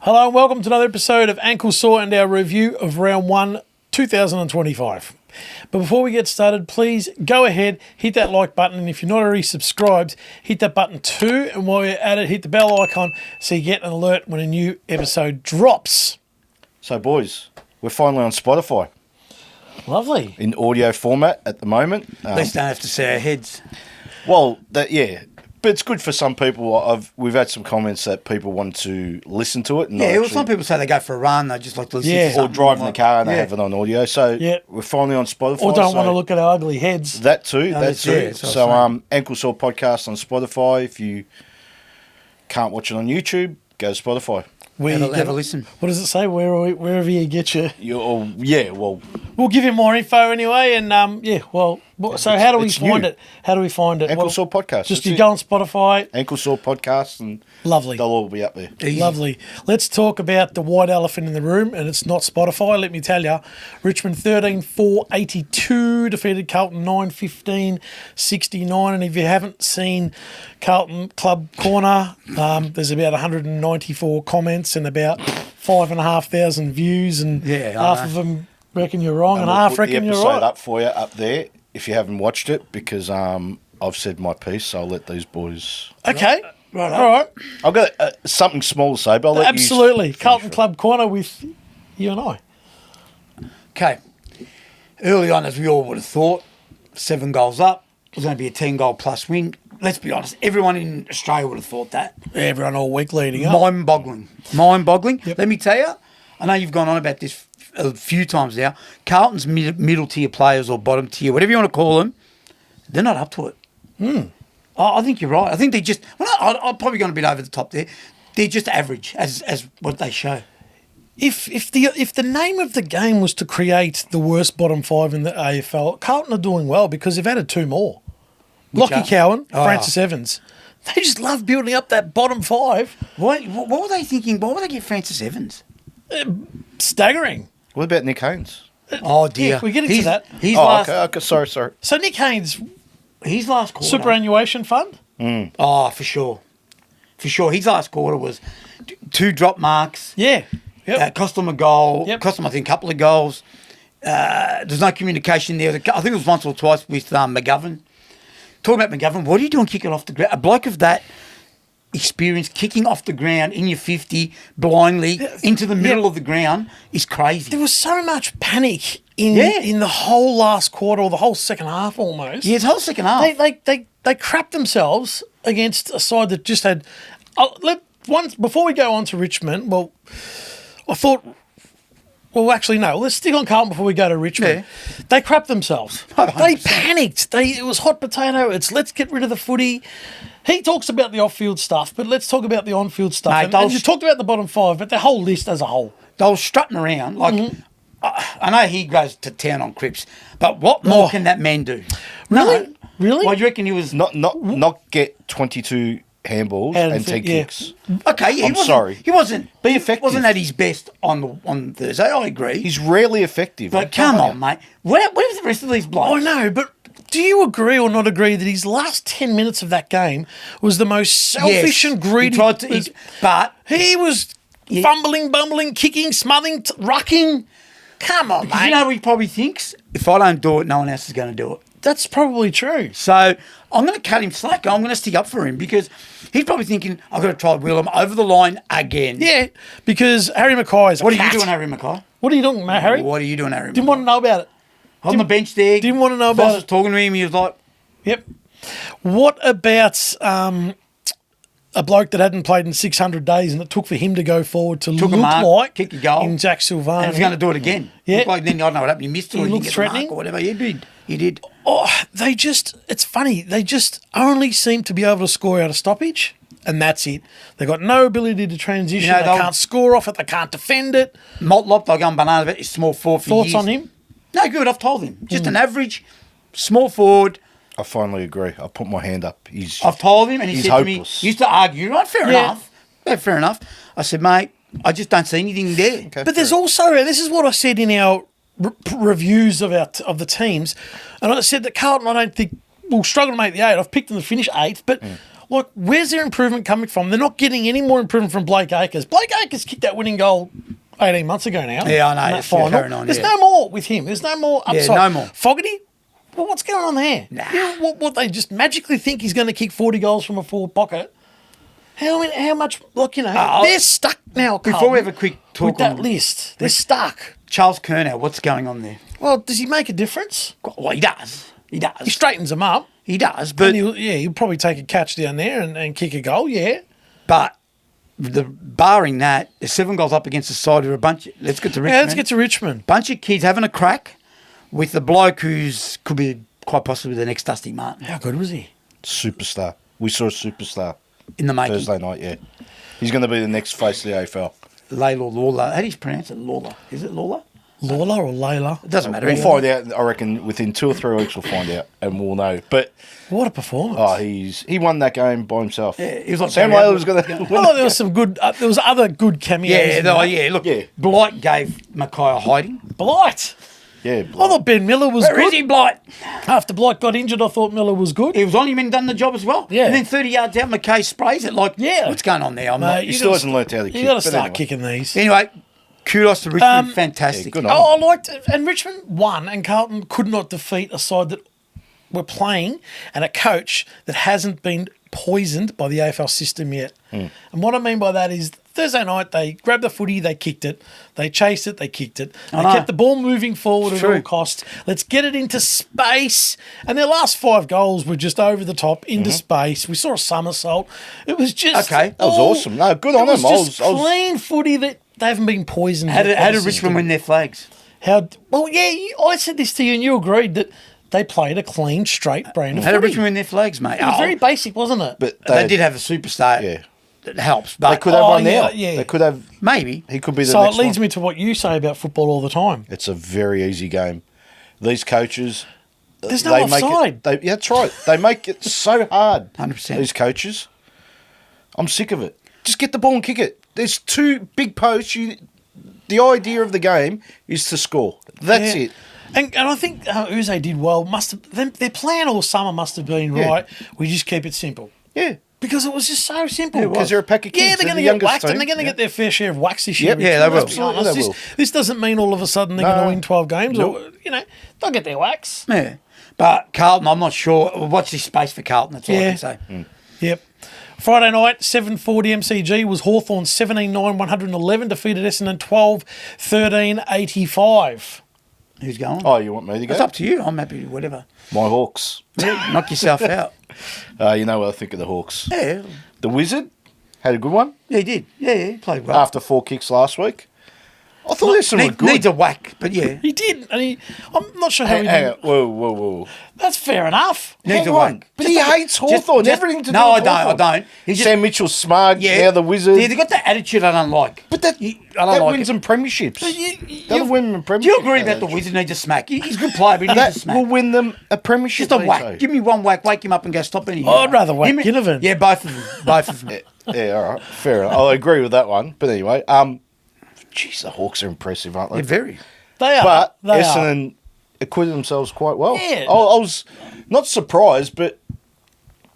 Hello and welcome to another episode of Ankle Sore and our review of Round 1, 2025. But before we get started, please go ahead, hit that like button, and if you're not already subscribed, hit that button too. And while you're at it, hit the bell icon so you get an alert when a new episode drops. So, boys, we're finally on Spotify. Lovely. In audio format at the moment. At least don't have to see our heads. Well, yeah. But it's good for some people. We've had some comments that people want to listen to it. And Yeah, well, some people say they go for a run, they just like to listen to Yeah. something. or drive in the car and they Yeah. have it on audio. So Yeah. we're finally on Spotify. Or don't so want to look at our ugly heads. that too. No, that that's too. it, that's what I So was saying. Ankle Sore Podcast on Spotify. If you can't watch it on YouTube, go to Spotify. Have a listen. What does it say? Wherever you get your... Well, We'll give you more info anyway. And so how do we it's find new. it? How do we find it? Ankle Sore Podcast. Just That's you it. go on Spotify. Ankle Sore Podcast and Lovely. they'll all be up there. Easy. Lovely. Let's talk about the white elephant in the room, and it's not Spotify, let me tell you. Richmond 13-4-82, defeated Carlton 9-15-69. And if you haven't seen Carlton Club Corner, there's about 194 comments and about 5,500 views, and Yeah, I half know. of them reckon you're wrong and we'll half put reckon the you're episode right. up for you up there if you haven't watched it because I've said my piece, so I'll let these boys. Okay. Right. All right. I've got something small to say, but I'll let Absolutely. you Carlton Club Corner with you and I. Okay. Early on, as we all would have thought, 7 goals up. It was going to be a 10-goal plus win. Let's be honest, everyone in Australia would have thought that. Everyone all week leading up. Mind-boggling. Mind-boggling. Yep. Let me tell you, I know you've gone on about this a few times now. Carlton's middle-tier players or bottom-tier, whatever you want to call them, they're not up to it. I think you're right. I think they just... Well, I'm probably going a bit over the top there. They're just average as what they show. If the name of the game was to create the worst bottom 5 in the AFL, Carlton are doing well because they've added 2 more. Lockie are? Cowan, Oh. Francis Evans. They just love building up that bottom 5. What were they thinking? Why would they get Francis Evans? Staggering. What about Nick Haynes? Oh, dear. Yeah, we're getting to that. He's Oh, last, okay. Sorry. So Nick Haynes, His last quarter. superannuation fund? Oh, for sure. For sure. His last quarter was 2 drop marks. Yeah. Yep. Cost them a goal. Yep. Cost them, I think, a couple of goals. There's no communication there. I think it was once or twice with McGovern. Talking about McGovern, what are you doing kicking off the ground? A bloke of that experience kicking off the ground in your 50 blindly into the middle of the ground is crazy. There was so much panic in the whole last quarter or the whole second half almost. Yeah, it's the whole second half. They crapped themselves against a side that just had. Before we go on to Richmond, well, I thought. Well, actually, no. Let's stick on Carlton before we go to Richmond. Yeah. They crapped themselves. 100%. They panicked. It was hot potato. It's let's get rid of the footy. He talks about the off-field stuff, but let's talk about the on-field stuff. Mate, And you talked about the bottom 5, but the whole list as a whole. They were strutting around. Like, I know he goes to town on Cripps, but what more can that man do? Really? No. Really? Why do you reckon he was... Not get 22 handballs and 10 kicks. Okay, yeah, I'm sorry. He wasn't... Be effective. Wasn't at his best on Thursday, I agree. He's rarely effective. But come on, mate. Where's the rest of these blokes? I know, but do you agree or not agree that his last 10 minutes of that game was the most selfish and greedy? He tried to, but he was fumbling, bumbling, kicking, smothering, rucking. Come on, because mate. you know what he probably thinks? If I don't do it, no one else is going to do it. That's probably true. So I'm going to cut him slack. I'm going to stick up for him because he's probably thinking, I've got to try wheel him over the line again. Yeah, because Harry Mackay is a What are cat. you doing, Harry Mackay? What are you doing, mate, Harry? What are you doing, Harry Didn't Mackay? want to know about it. On the bench there. Didn't want to know Boss about was it. talking to him. He was like, Yep. What about a bloke that hadn't played in 600 days and it took for him to go forward to Took a look mark, like kick a goal, in Jack Silvani? and he's going to do it again. Yeah. Looked like then I don't know what happened. He missed it. He or didn't looked get the mark threatening. or whatever. He did. He did. Oh, it's funny. They just only seem to be able to score out of stoppage, and that's it. They've got no ability to transition. You know, they they'll- can't score off it. They can't defend it. Motlop, they're going bananas about his small forward for Thoughts years. on him? No, good. I've told him. Just an average small forward. I finally agree. I put my hand up. I've told him, and he He's said hopeless. to me, he used to argue, right? Fair Yeah. enough. Yeah, fair enough. I said, mate, I just don't see anything there. Okay, But there's also, this is what I said in our reviews of of the teams, and I said that Carlton, I don't think will struggle to make the 8. I've picked them to finish 8th, but Like, where's their improvement coming from? They're not getting any more improvement from Blake Acres. Blake Acres kicked that winning goal 18 months ago now. Yeah, I know. in that It's still final. carrying on, There's yeah. no more with him. There's no more upside. no more. Fogarty? Well, what's going on there? Nah. You know, what they just magically think he's going to kick 40 goals from a forward pocket. How much, like, you know, they're stuck now, Before we have a quick talk with that on list. They're stuck. Charles Curnow, what's going on there? Well, does he make a difference? Well, he does. He He does. straightens them up. He does. But And he'll probably take a catch down there and kick a goal, yeah. But barring that, there's 7 goals up against the side of a bunch. Let's get to Richmond. Yeah, let's get to Richmond. Bunch of kids having a crack with the bloke who's could be quite possibly the next Dusty Martin How good was he? Superstar. We saw a superstar in the making. Thursday night, yeah. He's going to be the next face of the AFL. Layla Lawler. How do you pronounce it? Lawler. Is it Lawler? Lawler or Layla? It doesn't matter. We'll Anyway. find out, I reckon, within 2 or 3 weeks we'll find out and we'll know. But, What a performance. he won that game by himself. Yeah, he was like Sam Barry Layla was going to I thought there was some good. There was other good cameos. Yeah, in no, that. yeah. Look, Yeah. Blight gave Mackay a hiding. Blight. Yeah, I thought Ben Miller was Where is good. he, Blight? After Blight got injured, I thought Miller was good. He was on him and done the job as well. Yeah. And then 30 yards out, Mackay sprays it like, Yeah. what's going on there? I'm Mate, not. he still hasn't learnt how to kick. You got to but start anyway. kicking these. Anyway, kudos to Richmond. Fantastic. Yeah, good on Oh, I liked it. And Richmond won, and Carlton could not defeat a side that were playing and a coach that hasn't been poisoned by the AFL system yet. And what I mean by that is Thursday night they grabbed the footy, they kicked it, they chased it, they kicked it. They know. kept the ball moving forward at True. all costs. Let's get it into space. And their last 5 goals were just over the top, into space. We saw a somersault. It was just Okay. That was awesome. No, good on it was him. just clean footy that they haven't been poisoned. How yet by did the Richmond system. win their flags? Well, yeah, I said this to you and you agreed that they played a clean, straight brand of How did footy. Richmond win their flags, mate? It was very basic, wasn't it? But They did have a superstar. Yeah. That helps. But They could have one yeah, now. yeah. They could have. maybe. He could be the so it next leads one. me to what you say about football all the time. It's a very easy game. These coaches. There's no they make offside. yeah, that's right. They make it so hard. 100%. These coaches. I'm sick of it. Just get the ball and kick it. There's 2 big posts. The idea of the game is to score. That's Yeah. it. And I think Uze did well. Their plan all summer must have been, Yeah. right, we just keep it simple. Yeah. Because it was just so simple. Because they're a pack of kids. Yeah, they're They're going the to get youngest whacked and team. they're going to Yeah. get their fair share of whacks this year. Yep. Yeah, they will. Let's be honest. Absolutely, they will. This doesn't mean all of a sudden they're No. going to win 12 games. Nope. Or, they'll get their whacks. Yeah. But Carlton, I'm not sure. Watch this space for Carlton. That's all I Yeah. can say. Yep. Friday night, 7:40 MCG was Hawthorn 17-9-111, defeated Essendon 12-13-85. Who's going? Oh, you want me to go? It's up to you. I'm happy with whatever. My Hawks. Yeah, knock yourself out. You know what I think of the Hawks. Yeah. The Wizard had a good one Yeah, he did. Yeah, he played well. after 4 kicks last week. I thought Essendon were good. Needs a whack, but yeah. He did, and I'm not sure how he Hang did. on. Whoa. That's fair enough. Needs Hang a on. whack. But he hates Hawthorn. Everything to do No, with I don't. Hawthorn. I don't. He just, Sam Mitchell smug. yeah. Now the Wizard. Yeah, they got that attitude I don't like. but that, I don't that like wins it. them premierships. You- That'll win them premierships. Do you agree about the Wizard needs a smack? He's a good player, but he needs a That smack. will win them a premiership. Just a whack. Vito. Give me one whack, wake him up and go stop any. I'd rather whack Him- Ginnivan. Yeah, both of them. Both of them. Yeah, all right. Fair enough. I agree with that one. But anyway, geez, the Hawks are impressive, aren't they? Yeah, very. They are. But they are. Essendon acquitted themselves quite well. Yeah. I was not surprised, but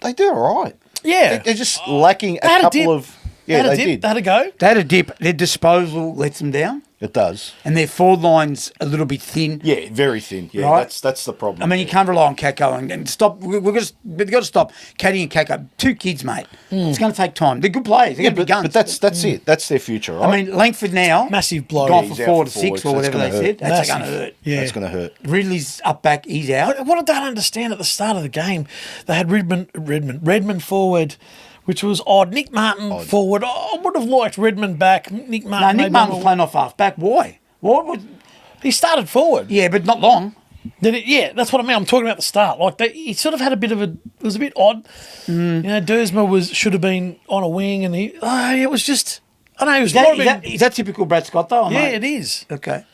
they did all right. Yeah. They're just lacking a They had a dip. couple of. Yeah, They had a they dip. did. They had a go. They had a dip. Their disposal lets them down, It does. and their forward line's a little bit thin. Yeah, very thin. Yeah, Right. that's the problem. I mean, you can't rely on Kako and stop. We've got to stop Caddy and Kako. 2 kids, mate. It's going to take time. They're good players. They're Yeah, going to be but, guns. but that's it. That's their future, right? I mean, Langford now Massive blow. gone Yeah, for he's out 4 for to 4 6 weeks. or That's whatever they gonna said. hurt. That's Massive. going to hurt. Yeah. that's going to hurt. Ridley's up back. He's out. What I don't understand at the start of the game, they had Redmond forward, which was odd. Nick Martin forward. I would have liked Redmond back. Nick No, Martin. Nick maybe Martin was more- playing off half back. Why? Why would? He started forward. Yeah, but not long. Yeah, that's what I mean. I'm talking about the start. Like he sort of had a bit of a. It was a bit odd. Dersma should have been on a wing, and it was just. I know he was. Is that typical Brad Scott though? or yeah, not? it is. Okay.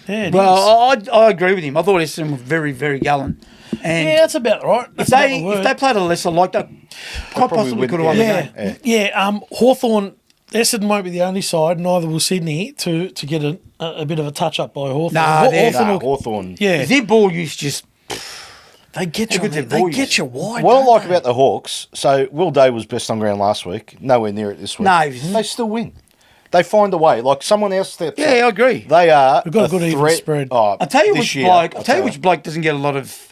Yeah, it is. Well, I agree with him. I thought Essendon was very, very gallant. And yeah, that's about right. if That's about they the word. if they played a lesser like that, quite probably possibly would, could have won the yeah. game. Yeah. Hawthorn, Essendon won't be the only side, neither will Sydney, to get a bit of a touch up by Hawthorn. Nah, they're- Hawthorn. Hawthorn. Yeah. Their ball use just They get you. How good They their ball get use. you wide. What I don't like they? about the Hawks, so Will Day was best on ground last week. Nowhere near it this week. No, he wasn't. They still win. They find a way. Like someone else steps Yeah, up. I agree. They are We've got a good even threat. spread. Oh, I'll tell you this which year, bloke. I'll tell you which bloke doesn't get a lot of.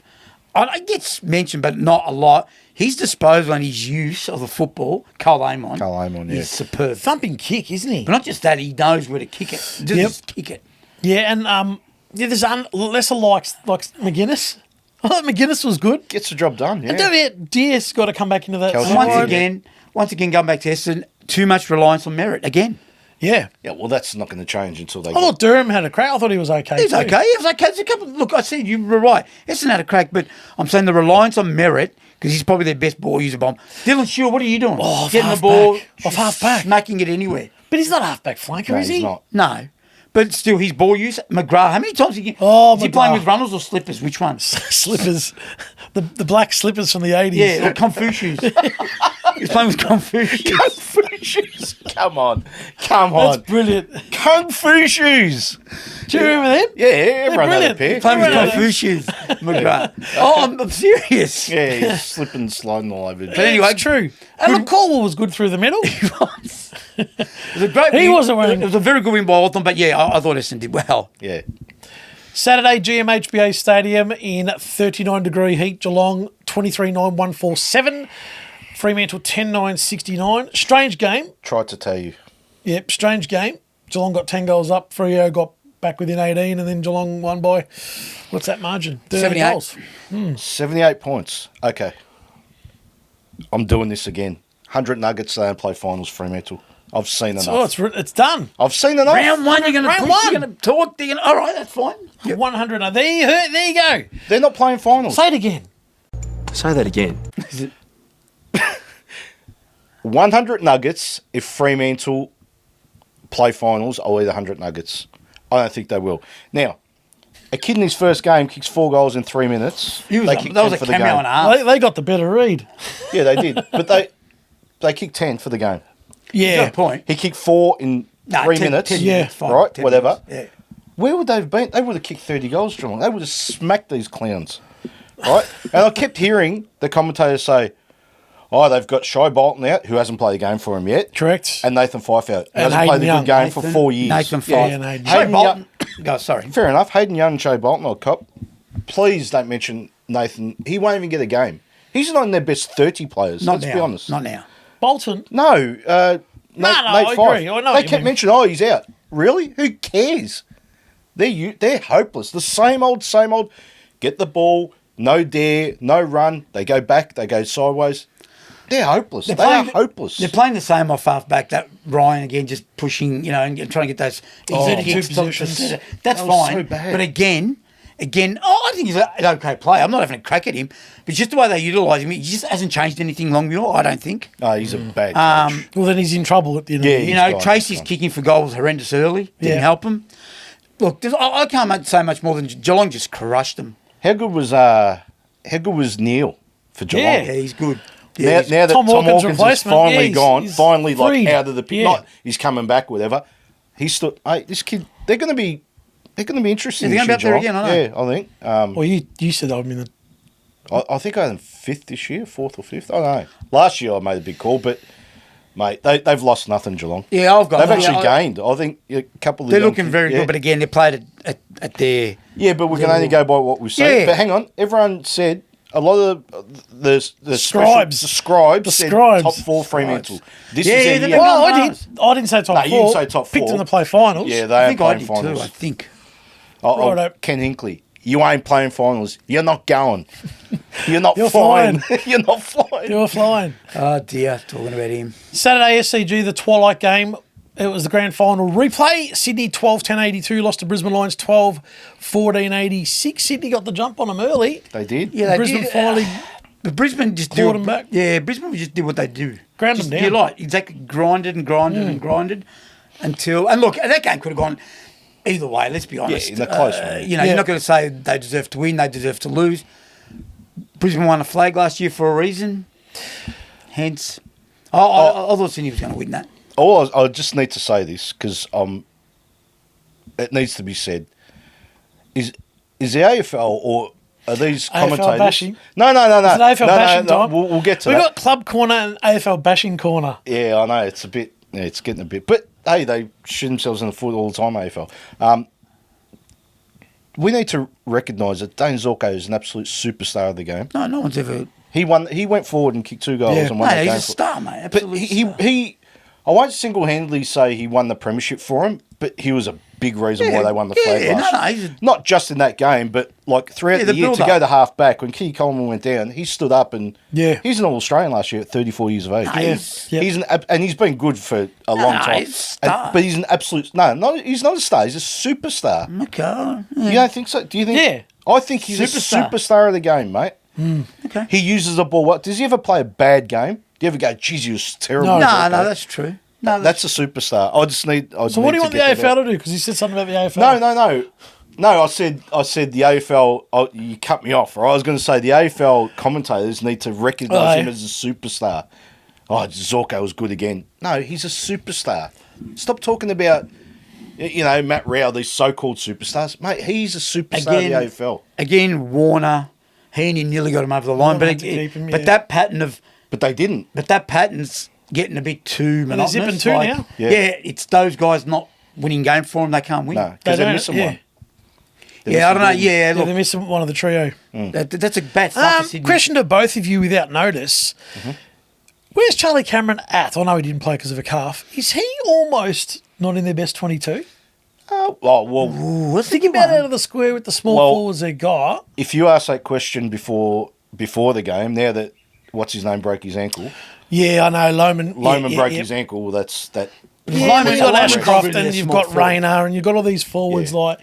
It gets mentioned, but not a lot. His disposal and his use of the football, Carl Amon. Yeah. is superb. Thumping kick, isn't he? But not just that, he knows where to kick it. Just kick it. Yeah, and there's lesser likes like McGuinness. I thought McGuinness was good. Gets the job done. Yeah. And don't forget, Diaz got to come back into that Kelsey side. did. Once again, going back to Essendon, too much reliance on merit again. Yeah. Yeah, well, that's not going to change until they. I thought Durham had a crack. I thought he was okay. He was too. okay. He was okay. There's a couple. Look, I said you were right. Essendon had a crack, but I'm saying the reliance on merit because he's probably their best ball user bomb. Dylan Shaw, what are you doing? Oh, off Getting the half ball, back. Off half back. smacking it anywhere. But he's not halfback flanker, No, is he? he's not. No, but still, his ball use. McGrath. How many times Oh, is he playing McGrath. with runners or slippers? Which one? Slippers. The black slippers from the 80s. Yeah, or Kung Fu shoes. He's playing with Kung Fu shoes. Kung Fu shoes. Come on. That's brilliant. Kung Fu shoes. Do you remember them? Yeah, everyone had a brilliant. pair. Playing with Right. Kung Fu shoes. McGrath. Oh, I'm serious. Yeah, he's slipping, sliding all over. But anyway, It's true. And McCall was good through the middle. It was a great He win. wasn't wearing- It was a very good win by Hawthorn, but yeah, I thought Essendon did well. Yeah. Saturday, GMHBA Stadium in 39-degree heat. Geelong 23-9-147. Fremantle 10-9-69. Strange game. Tried to tell you. Yep, strange game. Geelong got 10 goals up. Freo got back within 18, and then Geelong won by, what's that margin? 30 78. goals. 78 points. Okay. I'm doing this again. 100 Nuggets, they don't play finals, Fremantle. I've seen enough. Oh, it's done. I've seen enough. Round one, you're going Round to one. You're going to talk. All right, that's fine. 100. There you go. They're not playing finals. Say it again. Say that again. 100 Nuggets, if Fremantle play finals, I'll eat 100 Nuggets. I don't think they will. Now, a kid in his first game kicks 4 goals in 3 minutes. That kicked was 10 a for the cameo game. and a half. They got the better read. Yeah, they did. But they kicked 10 for the game. Yeah. Good point. He kicked 4 in 3 minutes. 10 Yeah. minutes, fine, Right, 10 whatever. minutes, Yeah. Where would they have been? They would have kicked 30 goals, Geelong. They would have smacked these clowns. Right? And I kept hearing the commentators say, oh, they've got Shy Bolton out, who hasn't played a game for him yet. Correct. And Nathan Fife out, who And hasn't played Hayden a Young. good game for 4 years. Nathan Yeah, Fife. and Hayden Shay Young. Bolton. Go, sorry. Fair enough. Hayden Young and Shay Bolton will cop. Please don't mention Nathan. He won't even get a game. He's not in their best 30 players, Not let's now. be honest. Not now. Bolton. No. Nate I Fife. agree. I know what They you kept mean. mentioning, oh, he's out. Really? Who cares? They're hopeless. The same old. Get the ball, no dare, no run. They go back, they go sideways. They're hopeless. They are hopeless. They're playing the same off half back. That Ryan again, just pushing, and trying to get those easy 32 kicks. positions. That's That was fine. so bad. But again, I think he's an okay player. I'm not having a crack at him, but just the way they utilise him, he just hasn't changed anything Longmuir. I don't think. No, he's a bad coach. Well, then he's in trouble at the end Yeah, of the he's year. gone, Tracy's gone. kicking for goal was horrendous early. Didn't Yeah. help him. Look, I can't say much more than Geelong just crushed them. How good was Neil for Geelong? Yeah. Yeah, he's good. Now, Yeah, now that Tom Tom Hawkins' Hawkins is replacement, finally yeah, gone, he's finally freed. like out of the pit, Yeah. he's coming back, whatever. He stood. Hey, this kid, they're going to be interesting. Yeah, they're this gonna year, be up there Geelong. again, I know. Yeah, I think. Well, you said I'm in the. I think I had them 5th this year, 4th or 5th. I don't know. Last year I made a big call, but mate, they've lost nothing, Geelong. Yeah, I've got. They've yeah, actually gained. I think a couple of They're young looking kids- very yeah. good, but again, they played at their. Yeah, but we can only go by what we say. Yeah. But hang on, everyone said a lot of the Scribes. scribes said scribes. top 4 Fremantle. This Yeah, is yeah, their they're year. not- Well, I Bananas. didn't say top No, 4. you didn't say top Picked 4. them to play finals. Yeah, they I ain't think I playing did finals. too. I think. Righto. Ken Hinkley, you ain't playing finals. You're not going. You're not You're flying. You're not flying. You're flying. Oh dear, talking about him. Saturday SCG, the Twilight game. It was the grand final replay. Sydney 12-10-82, lost to Brisbane Lions 12-14-86. Sydney got the jump on them early. They did. Yeah, they Brisbane did. finally But Brisbane just clawed them back. Yeah, Brisbane just did what they do. Ground Just- them down. You're right, exactly. Grinded and grinded and grinded until. And look, that game could have gone either way. Let's be honest. in the close one. You know, Yeah. you're not going to say they deserve to win. They deserve to lose. Brisbane won a flag last year for a reason. Hence, I thought Sydney was going to win that. I just need to say this because it needs to be said. Is the AFL or these AFL commentators? bashing? No. Is it AFL bashing time? We'll get to We've that. got Club Corner and AFL Bashing Corner. Yeah, I know it's a bit. Yeah, it's getting a bit. But hey, they shoot themselves in the foot all the time. AFL. We need to recognise that Dane Zorko is an absolute superstar of the game. No one's ever. He won. He went forward and kicked 2 goals Yeah. and won Mate, the he's game. a star, mate. But Absolute he, star. he, I won't single-handedly say he won the premiership for him, but he was a big reason why they won the flag last year. he's a, Not just in that game, but like throughout Yeah, the the year to build-up. go to half back when Kitty Coleman went down, he stood up and he's an All-Australian last year at 34 years of age. Yeah. And he's been good for a long time. he's a star. But he's an absolute he's not a star. He's a superstar. okay. You don't think so? Do you think? Yeah. I think he's a superstar of the game, mate. Okay. He uses the ball well. Does he ever play a bad game? Do you ever go, geez, he was terrible? No. No, Okay. that's true. No, That's a superstar. I just need. So what do you want the AFL to do? Because you said something about the AFL. No. I said the AFL. Oh, you cut me off. Or I was going to say the AFL commentators need to recognise him as a superstar. Oh, Zorko was good again. No, he's a superstar. Stop talking about, Matt Rao, these so-called superstars. Mate, he's a superstar of the AFL. Again, Warner, he nearly got him over the line, Warner but had to keep him, but yeah. that pattern of But they didn't. but that pattern's getting a bit too they're monotonous. zipping two now? Yeah. Yeah, it's those guys not winning games for them. They can't win. No, They because they're don't- missing yeah. one. Yeah, I don't know. missing Yeah, Yeah, look, they're missing one of the trio. that's a bad stuff. for Sydney. Question to both of you without notice. Where's Charlie Cameron at? I know he didn't play because of a calf. Is he almost not in their best 22? Well, Ooh, what's Think the about out of the square with the small Well- forwards they got. if you asked that question before the game, now that what's his name broke his ankle, Yeah, I know. Loman broke his ankle. Well, that's that. Yeah, Loman- you've got Loman's Ashcroft really a and you've small got forward. Rayner and you've got all these forwards Yeah. like.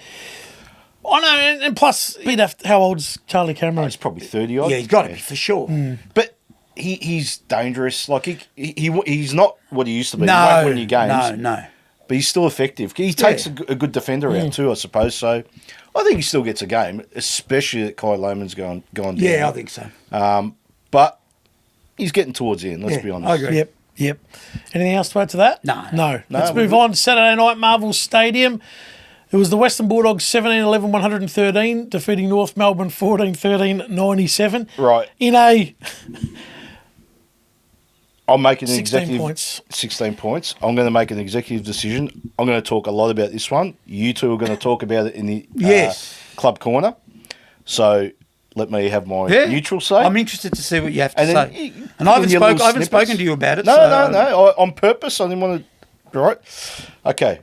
I know, and plus, how old's Charlie Cameron? He's probably 30 odd. Yeah, he's got to be for sure. But he's dangerous. Like he's not what he used to be. he No, won't win any games. no. But he's still effective. He takes a good defender out too, I suppose. So I think he still gets a game, especially that Kai Loman's gone down. Yeah, I think so. But he's getting towards the end. Let's be honest. I agree. Yep. Anything else to add to that? No. Let's we're move good. on. Saturday night, Marvel Stadium. It was the Western Bulldogs 17-11-113, defeating North Melbourne 14-13-97. Right. In a I'm making an 16 executive points. 16 points. I'm going to make an executive decision. I'm going to talk a lot about this one. You two are going to talk about it in the Yes. club corner. So let me have my neutral say. I'm interested to see what you have to And then say. you- And I haven't, your little I haven't snippets. spoken to you about it. No, so- no. On purpose, I didn't want to. Right. Okay.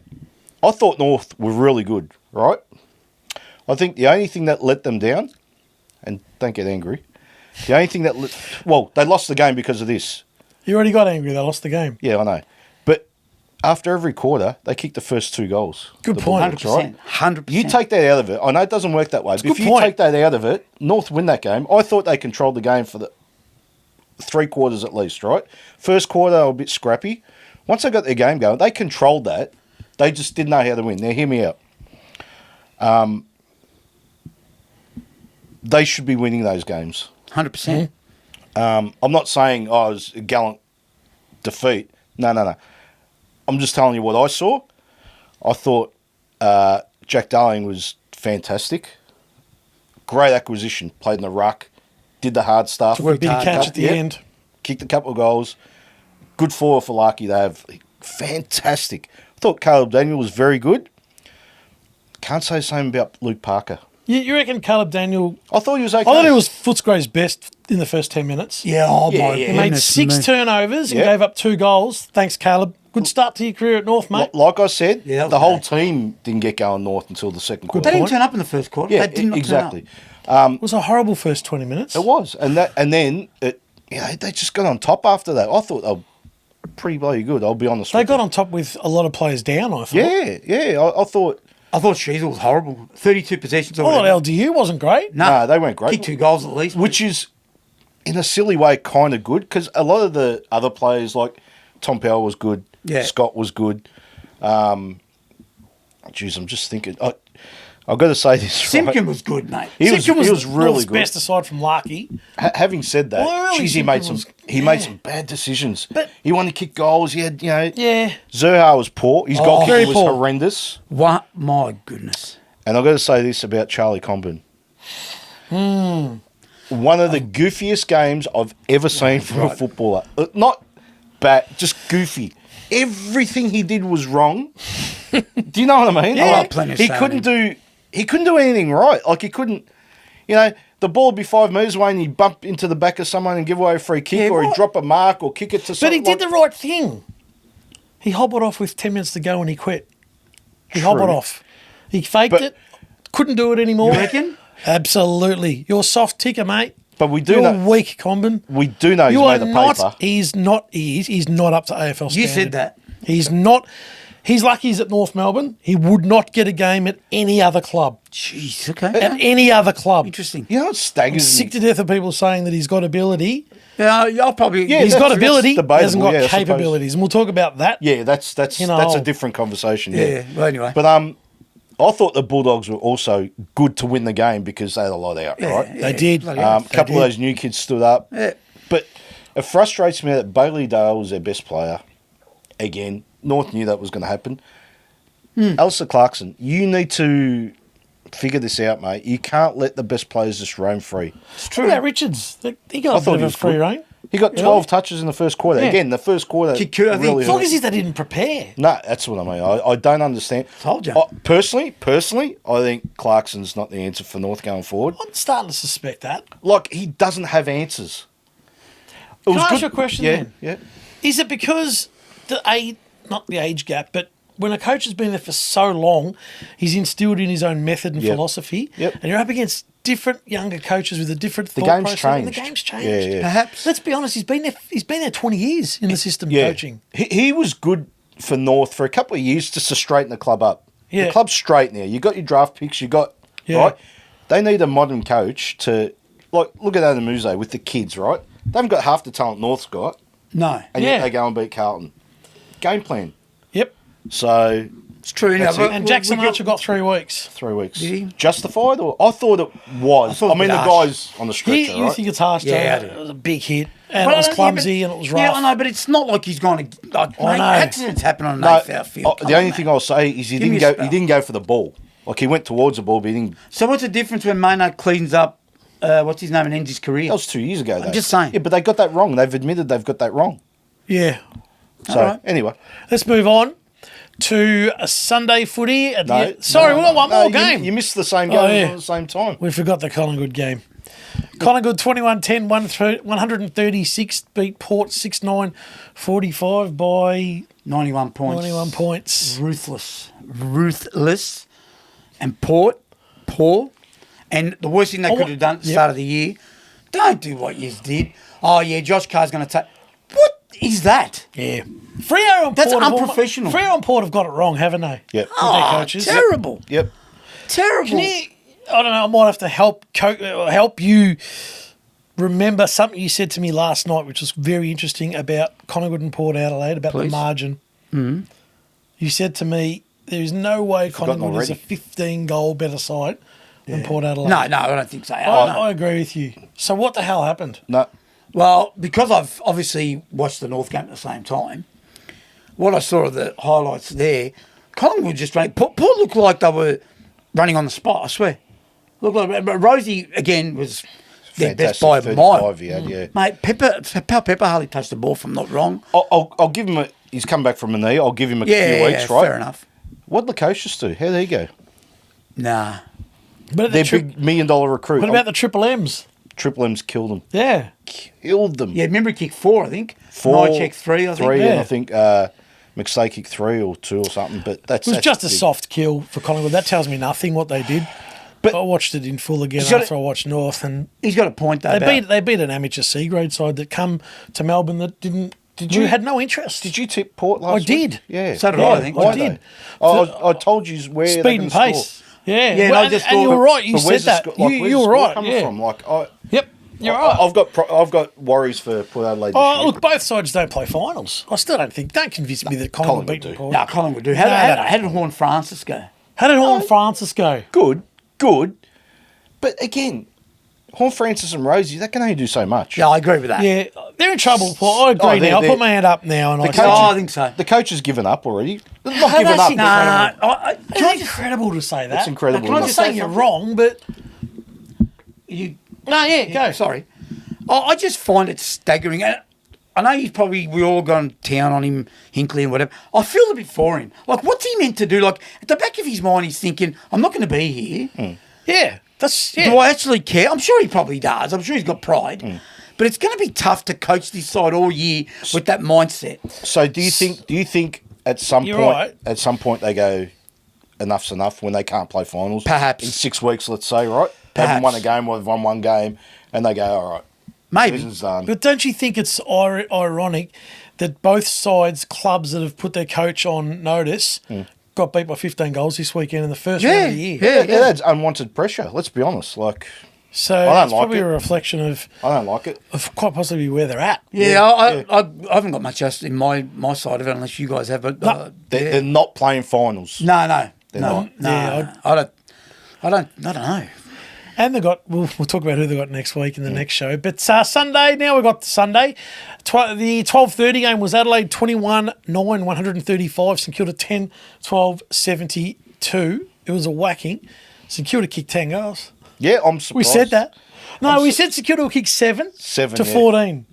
I thought North were really good, right? I think the only thing that let them down, and don't get angry, the only thing that they lost the game because of this. You already got angry. They lost the game. Yeah, I know. But after every quarter, they kicked the first 2 goals. Good The point. Bulldogs, right? 100%. You take that out of it. I know it doesn't work that way, but a if good you point. take that out of it, North win that game. I thought they controlled the game for the 3 quarters at least, right? First quarter, they were a bit scrappy. Once they got their game going, they controlled that. They just didn't know how to win. Now, hear me out. They should be winning those games. 100%. I'm not saying it was a gallant defeat. No. I'm just telling you what I saw. I thought Jack Darling was fantastic. Great acquisition. Played in the ruck. Did the hard stuff. Took a big catch at the end. Kicked a couple of goals. Good forward for Larky. They have fantastic. I thought Caleb Daniel was very good. Can't say the same about Luke Parker. You reckon Caleb Daniel? I thought he was okay. I thought it was Footscray's best in the first 10 minutes. Yeah, oh Yeah, my yeah. He made goodness 6 me. turnovers and Yeah. gave up 2 goals. Thanks, Caleb. Good start to your career at North, mate. Like I said, Yeah, that was the whole bad. team didn't get going north until the second They quarter. didn't turn up in the first quarter. Yeah, they did not exactly. Turn up. It was a horrible first 20 minutes. It was, and then they just got on top after that. I thought they were pretty bloody good. I'll be honest. They with got you. on top with a lot of players down, I thought. Yeah. I thought I thought Sheasel was horrible. 32 possessions. I Or thought whatever. LDU wasn't great. no, they weren't great. Kicked 2 goals at least. Which is, in a silly way, kind of good because a lot of the other players, like Tom Powell, was good. Yeah. Scott was good. Geez, I'm just thinking. I've got to say this. Simpkin right? was good, mate. He was Simpkin really North's good. best aside from Larky. Having said that, Well, geez, he Simpkin made some. was- He made some bad decisions. But- he wanted to kick goals. He had, Yeah. Zerha was poor. His goal very kicking was poor. horrendous. What? My goodness. And I've got to say this about Charlie Comben. One of the goofiest games I've ever seen from a footballer. Not bad, just goofy. Everything he did was wrong. Do you know what I mean? Yeah. Like, Plenty of he sanity. couldn't do anything right. Like he couldn't, the ball would be 5 metres away and he'd bump into the back of someone and give away a free kick, or he'd drop a mark or kick it to But someone. he did the right thing. He hobbled off with 10 minutes to go and he quit. He hobbled off. He faked But- it. Couldn't do it anymore. You reckon? Absolutely. You're a soft ticker, mate. But we do You're know. weak, Combin. We do know he's You are made the not. paper. He's not up to AFL standard. You said that. He's not. He's lucky he's at North Melbourne. He would not get a game at any other club. Jeez, okay. At any other club. Interesting. You know what I'm staggers sick me? to death of people saying that he's got ability. Yeah, I'll probably. Yeah, He's got that's ability, he debatable, hasn't got yeah, I suppose. capabilities. And we'll talk about that. Yeah, that's You know, a different conversation. Yeah. Well, anyway. But I thought the Bulldogs were also good to win the game because they had a lot out, right? They did. bloody A hell. couple of those new kids stood up. Yeah. But it frustrates me that Bailey Dale was their best player. Again, North knew that was going to happen. Alistair Clarkson, you need to figure this out, mate. You can't let the best players just roam free. It's true. Yeah, Richards. He got I a thought bit of he a was free good. reign. He got 12 touches in the first quarter. Yeah. Again, the first quarter I think really As long hurt. as they didn't prepare. No, that's what I mean. I don't understand. Told ya. Personally, I think Clarkson's not the answer for North going forward. I'm starting to suspect that. Like, he doesn't have answers. It Can was I ask good. you a question Yeah, then? yeah. Is it because not the age gap, but when a coach has been there for so long, he's instilled in his own method and Yep. philosophy, Yep. and you're up against different younger coaches with a different The thought game's process. And the changed. game's changed. Yeah, yeah. Perhaps. Let's be honest, he's been there 20 years in the system Yeah. coaching. He was good for North for a couple of years just to straighten the club up. Yeah. The club's straight now. You got your draft picks, Yeah. right? They need a modern coach to, like, look at Adamuse with the kids, right? They haven't got half the talent North's got, No. and Yeah. yet they go and beat Carlton. Game plan. Yep. So, It's true. That's it. And Jackson Archer got 3 weeks. 3 weeks. Did he? Justified? Or I thought it was. I thought I mean, it the was guy's on the You stretcher, right? think it's harsh, Yeah, Joe? I do. It was a big hit, and But it was I don't- clumsy, yeah, and it was rough. Yeah, I know, but it's not like he's going to. Like, I mate, know. accidents happen on an No, AFL field. the only thing I'll say is he Give me didn't a go. spell. He didn't go for the ball. Like, he went towards the ball, but he didn't. So what's the difference when Maynard cleans up? What's his name and ends his career? That was 2 years ago. Though. just saying. Yeah, but they got that wrong. They've admitted they've got that wrong. Yeah. So Alright. anyway, Let's move on to a Sunday footy. At no, the, sorry, we've got one more you- game. You missed the same game Oh, yeah. at the same time. We forgot the Collingwood game. Collingwood 21-10, 136, beat Port 6-9, 45 by 91 points. 91 points. Ruthless, and poor. And the worst thing they could have done at the start of the year, don't do what you did. Oh yeah, Josh Carr's going to take. What is that? Yeah. Freo and That's Port have unprofessional. Freo and Port have got it wrong, haven't they? Yep. With their coaches. Terrible. Yep. Terrible. Can you, I don't know, I might have to help you remember something you said to me last night, which was very interesting about Collingwood and Port Adelaide, about the Please. margin. Mm-hmm. You said to me, there is no way Collingwood is a already. 15-goal better side than Port Adelaide. No, I don't think so. I agree with you. So what the hell happened? No. Well, because I've obviously watched the North game at the same time, what I saw of the highlights there, Collingwood just ran. Port looked like they were running on the spot, I swear. Looked like, but Rosie, again, was their best by a 35 mile. he had, yeah. Mate, Pepper hardly touched the ball, if I'm not wrong. I'll give him he's come back from a knee. I'll give him a few weeks, right? Fair enough. What did Lukosius do? How did he go? Nah. But Their big $1 million recruit. what about the Triple M's? Triple M's killed them. Yeah. Killed them. Yeah, remember he kicked 4, I think. 4, Nye checked 3, I think. and Yeah. I think McStay kicked 3 or 2 or something. But that's It was just a big. soft kill for Collingwood. That tells me nothing what they did. But I watched it in full again He's got after I watched North, and He's got a point, though. they beat an amateur C grade side that come to Melbourne that you- had no interest. Did you tip Port last I week? did. Yeah. So did Yeah, I think. I Why did. I told you where they're Speed and gonna pace. score. Yeah, Yeah, well, and I just and you thought- were right. You But said where's the that. score- like, You where's were the score right. coming Yeah. from? Like, Yep. You're right. I've got worries for Port Adelaide. This Oh, year. look, both sides don't play finals. I still don't think. Don't convince me that Collingwood Collingwood beat do. Port. No, Collingwood do. No, How did Horn Francis go? How did Horn Francis go? good, but again, Horn Francis and Rosie, they can only do so much. Yeah, I agree with that. Yeah, they're in trouble. Paul. I agree they're- now. I'll they're- put my hand up now. And The I coach, say, I think so. The coach has given up already. Not How given does up. he- Nah, it's incredible to say that. It's incredible, I'm not isn't it? saying you're wrong, but Go. Sorry. I just find it staggering. And I know we all gone down on him, Hinkley and whatever. I feel a bit for him. Like, what's he meant to do? Like, at the back of his mind, he's thinking, I'm not going to be here. Yeah. Do I actually care? I'm sure he probably does. I'm sure he's got pride. But it's going to be tough to coach this side all year with that mindset. So do you think at some point they go, enough's enough when they can't play finals? Perhaps. In 6 weeks, let's say, right? They haven't won a game or they've won one game and they go, all right. Maybe. Season's done. But don't you think it's ironic that both sides, clubs that have put their coach on notice, got beat by 15 goals this weekend in the first round of the year? Yeah, that's unwanted pressure. Let's be honest. So don't it's like probably it. a reflection of I don't like it. quite possibly where they're at. Yeah, I haven't got much else in my side of it unless you guys have. But They're not playing finals. No. not. I don't know. And they got, we'll talk about who they got next week in the next show. But Sunday, now we've got Sunday. The 12:30 game was Adelaide 21-9, 135. St Kilda 10-12, 72. It was a whacking. St Kilda kicked 10 goals. Yeah, I'm surprised. We said that. No, we said St Kilda will kick 7 to 14.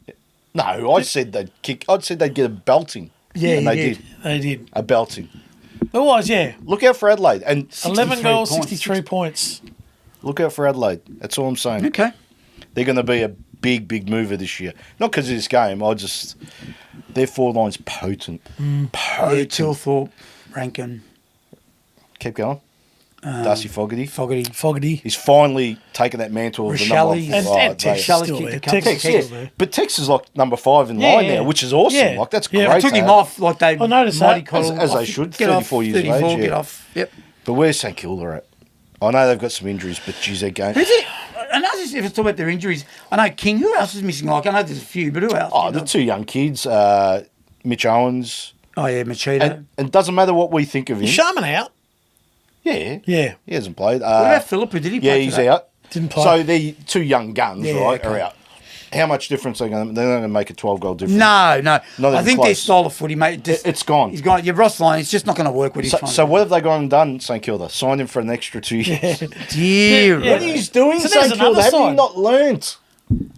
No, I said they'd kick. I said they'd get a belting. Yeah, and they did. They did. A belting. It was, yeah. Look out for Adelaide. And 11 goals, points. 63 points. look out for Adelaide. That's all I'm saying. Okay. They're going to be a big mover this year. Not because of this game. Their forward line's potent. Yeah, Potent. Tilthorpe, Rankin, Keep going. Darcy Fogarty. Fogarty. He's finally taken that mantle of the number. Rochelli's- And Tex Shelley's still kicked there. a couple. Tex Tex, still yeah. there. But Tex is like number 5 in Yeah, line yeah. now, which is awesome. Yeah. Like that's Yeah, great. I Took him to have. off like they I noticed mighty that. coddle As they off- should, get off, 34 years of 34, age, yeah. get off. Yep. But where's St Kilda at? I know they've got some injuries, but geez, they're going. Who's it? I know this, if it's talking about their injuries, I know King. Who else is missing? Like I know there's a few, but who else? Oh, You the know? 2 young kids, Mitch Owens. Oh yeah, Machida. And it doesn't matter what we think of him. Is Sharman out? Yeah. Yeah. He hasn't played. what about Philip? Who did he Yeah, play he's today? out. Didn't play. So the 2 young guns, Yeah, right, okay. are out. How much difference are they going to... They're not going to make a 12-goal difference. No. Not I even think their close. style of footy, mate. Just, It's gone. He's gone. Yeah, Ross Lyon. It's just not going to work with his. So what have they gone and done, St Kilda? Signed him for an extra 2 years. Dear. Yeah. What are you doing, So there's St Kilda? another Have you side. not learnt?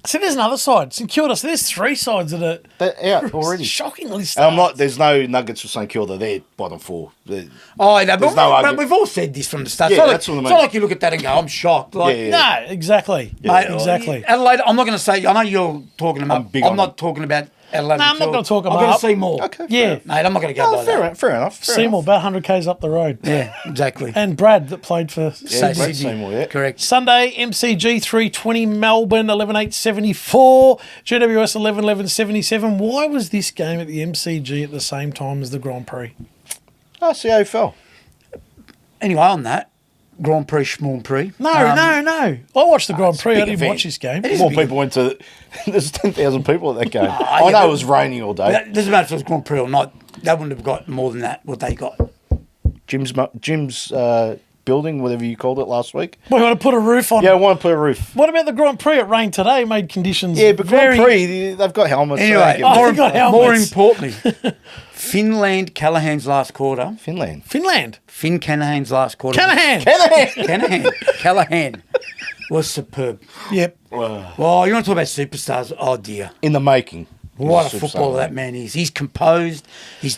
So there's another side. St Kilda. So there's 3 sides that are They're out already. shockingly And stark. I'm not. There's no nuggets for St Kilda. They're bottom 4. Oh, no, There's but, no but argument. we've all said this from the start. Yeah, it's not that's like, what I it's mean. not like you look at that and go, I'm shocked. Like, Yeah. No, exactly. mate, Exactly. Adelaide, I'm not going to say. I know you're talking about. I'm big I'm on not talking about Adelaide. No, I'm not at all. gonna talk them I'm going up. to see more. Okay. Yeah. Mate, I'm not going to go No, by fair, that. fair enough. Seymour, about 100 k's up the road. Yeah, exactly. And Brad that played for Yeah, Say Sydney. Brad Seymour, yeah. Correct. Sunday, MCG 320, Melbourne 11-8-74, GWS 11-11-77. Why was this game at the MCG at the same time as the Grand Prix? That's the AFL. Anyway, on that, Grand Prix, Schmorn Prix. No. I watched the Grand Prix. I big didn't event. watch this game. It is More a big people went to... There's 10,000 people at that game. I yeah, know but- it was raining all day. That doesn't matter if it was Grand Prix or not. They wouldn't have got more than that, what they got. Jim's building, whatever you called it last week. We want to put a roof on. Yeah, I want to put a roof. What about the Grand Prix? It rained today, made conditions Yeah, but very... Grand Prix, they've got helmets. so Anyway, they get- Oh, they got more helmets. importantly, Finland Callahan's last quarter. Finland. Finland. Finn Canahan's last quarter. Canahan. Callahan was superb. Yep. Well, you want to talk about superstars? Oh dear. In the making. What a He's footballer superstar. that man is. He's composed. He's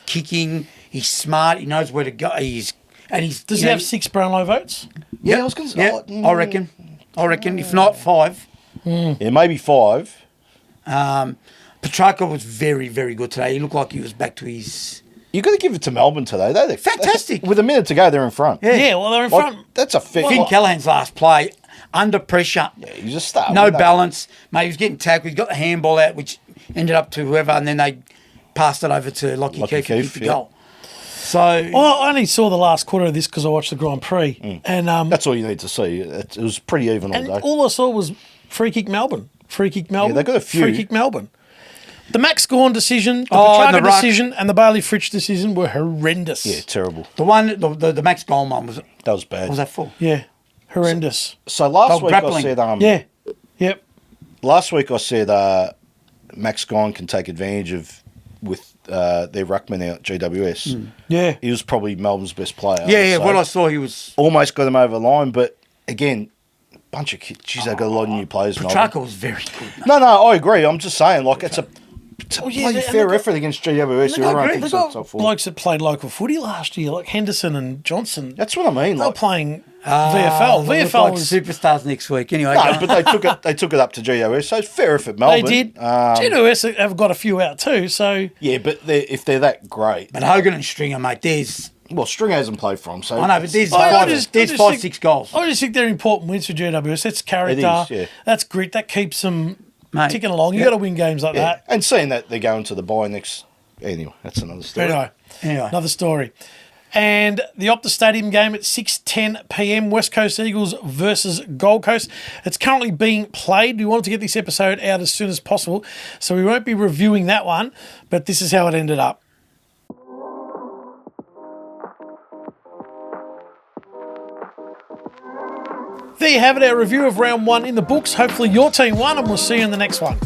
kicking. He's smart. He knows where to go. He's Does he have 6 Brownlow votes? Yeah, I was going to say. Yeah, I reckon. If not 5. Yeah, maybe 5. Petrarca was very, very good today. He looked like he was back to his. You've got to give it to Melbourne today. They're Fantastic. With a minute to go, they're in front. Yeah, well, they're in Like, front. that's a fair. Finn Callahan's last play, under pressure, He's a star. no we know. balance. Mate, he was getting tackled. He got the handball out, which ended up to whoever, and then they passed it over to Lockie Lockie Keefe to Keefe, kick the yeah. goal. So, Well, I only saw the last quarter of this because I watched the Grand Prix. And That's all you need to see. It was pretty even all and day. all I saw was free kick Melbourne. Free kick Melbourne. they got a few. Free kick Melbourne. The Max Gorn decision, the Oh, and Petrarca the ruck. decision, and the Bailey Fritsch decision were horrendous. Yeah, terrible. the Max Goal one was That was bad. what was that for? Yeah, horrendous. So last Oh, week I grappling. said Yeah. Yep. last week I said Max Gone can take advantage of with their ruckman out GWS. Yeah. He was probably Melbourne's best player. Yeah. So What I saw, he was. almost got him over the line, but again, bunch of kids. Jeez, they've got a lot of new players. Petrarca was very good. No, I agree. I'm just saying, like, it's a bloody and fair they've effort against GWS. They've Everyone got thinks it's top four. blokes that played local footy last year, like Henderson and Johnson. That's what I mean. They were Like, playing VFL. They look VFL like was superstars next week. Anyway, no, but they took it up to GWS, so it's fair effort, Melbourne. they did. GWS have got a few out too, so Yeah, but if they're that great, but Hogan and Stringer, mate, well, Stringer hasn't played for them, so I know, but there's I just five, think- 6 goals. I just think they're important wins for GWS. That's character. It is, yeah. That's grit. That keeps them Mate, ticking along. You yeah. got to win games like yeah. that. And seeing that they're going to the bye next, anyway, that's another story. Anyway. Another story. And the Optus Stadium game at 6:10 p.m. West Coast Eagles versus Gold Coast. It's currently being played. We wanted to get this episode out as soon as possible, so we won't be reviewing that one. But this is how it ended up. There you have it, our review of round 1 in the books. Hopefully your team won, and we'll see you in the next one.